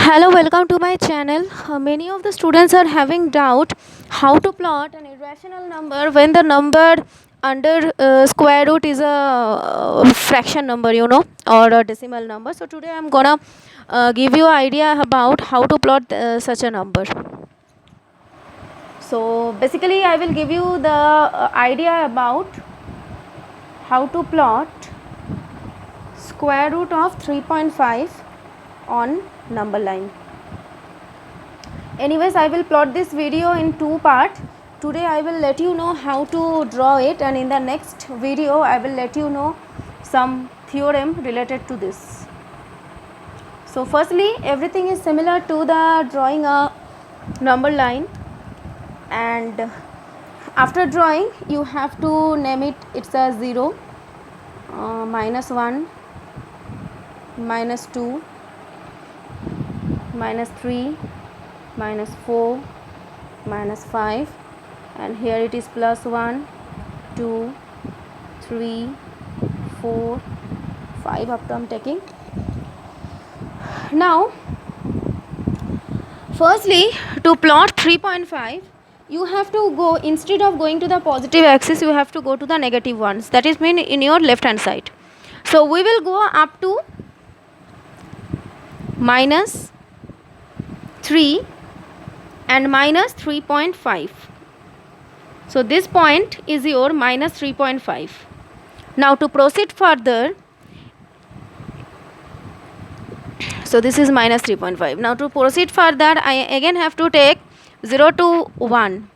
Hello, welcome to my channel. Many of the students are having doubt how to plot an irrational number when the number under square root is a fraction number, or a decimal number. So today I'm gonna give you idea about how to plot such a number. So basically I will give you the idea about how to plot square root of 3.5 on number line. Anyways, I will plot this video in two parts. Today I will let you know how to draw it, and in the next video I will let you know some theorem related to this. So firstly, everything is similar to the drawing a number line, and after drawing you have to name it. It's a 0, -1, -2, -3, -4, -5, and here it is +1, 2, 3, 4, 5 up to I'm taking. Now firstly, to plot 3.5 you have to go, instead of going to the positive axis, you have to go to the negative ones, that is mean in your left hand side. So we will go up to -3 and -3.5. So this point is your -3.5. Now to proceed further, so this is -3.5. Now to proceed further, I again have to take 0 to 1.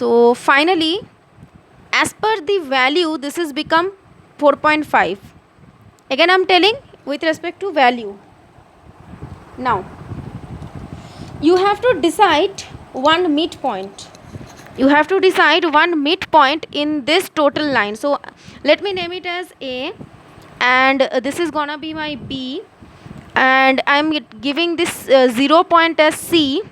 So finally, as per the value, this is become 4.5. Again I am telling with respect to value. Now you have to decide one midpoint. You have to decide one midpoint in this total line. So let me name it as A, and this is gonna be my B, and I am giving this 0 point as C,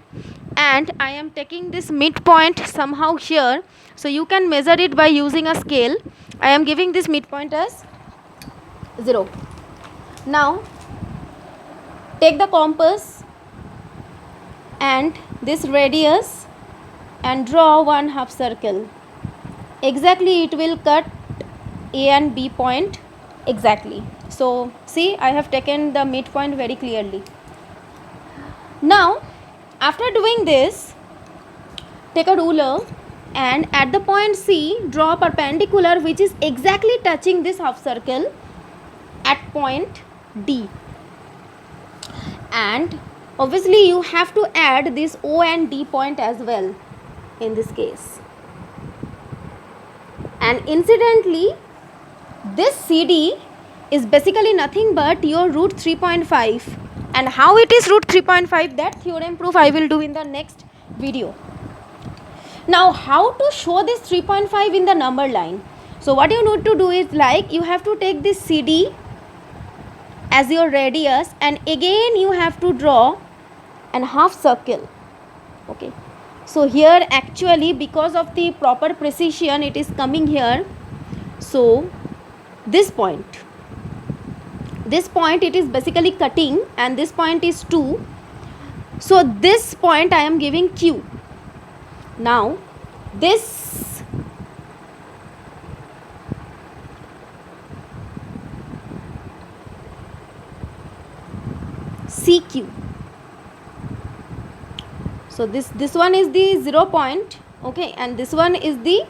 and I am taking this midpoint somehow here. So you can measure it by using a scale. I am giving this midpoint as 0. Now take the compass and this radius and draw one half circle. Exactly it will cut A and B point exactly. So see, I have taken the midpoint very clearly. Now after doing this, take a ruler and at the point C draw a perpendicular which is exactly touching this half circle at point D, and obviously you have to add this O and D point as well in this case. And incidentally, this CD is basically nothing but your root 3.5, and how it is root 3.5, that theorem proof I will do in the next video. Now how to show this 3.5 in the number line? So what you need to do is, like, you have to take this CD as your radius, and again you have to draw an half circle. Okay, so here actually because of the proper precision it is coming here. So this point it is basically cutting, and this point is 2. So this point I am giving Q. Now this CQ. So this one is the 0 point, okay, and this one is the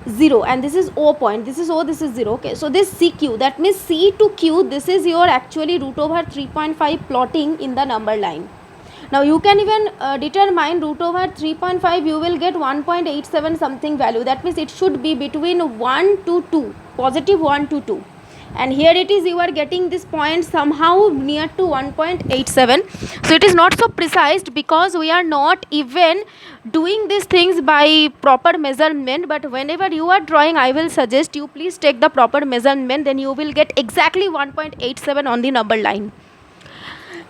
0, and this is O point, this is O, this is 0, okay. So this CQ, that means C to Q, this is your actually root over 3.5 plotting in the number line. Now you can even determine root over 3.5, you will get 1.87 something value, that means it should be between 1 to 2, positive 1 to 2. And here it is, you are getting this point somehow near to 1.87. so it is not so precise because we are not even doing these things by proper measurement. But whenever you are drawing, I will suggest you please take the proper measurement, then you will get exactly 1.87 on the number line.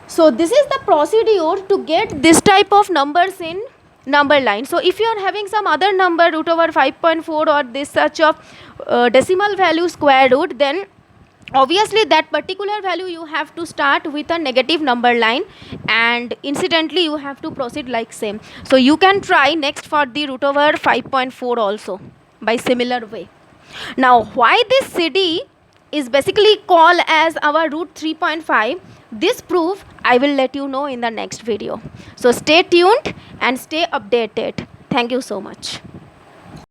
So this is the procedure to get this type of numbers in number line. So if you are having some other number, root over 5.4 or this such of decimal value square root, then obviously that particular value you have to start with a negative number line, and incidentally you have to proceed like same. So you can try next for the root over 5.4 also by similar way. Now why this CD is basically called as our root 3.5, this proof I will let you know in the next video. So stay tuned and stay updated. Thank you so much.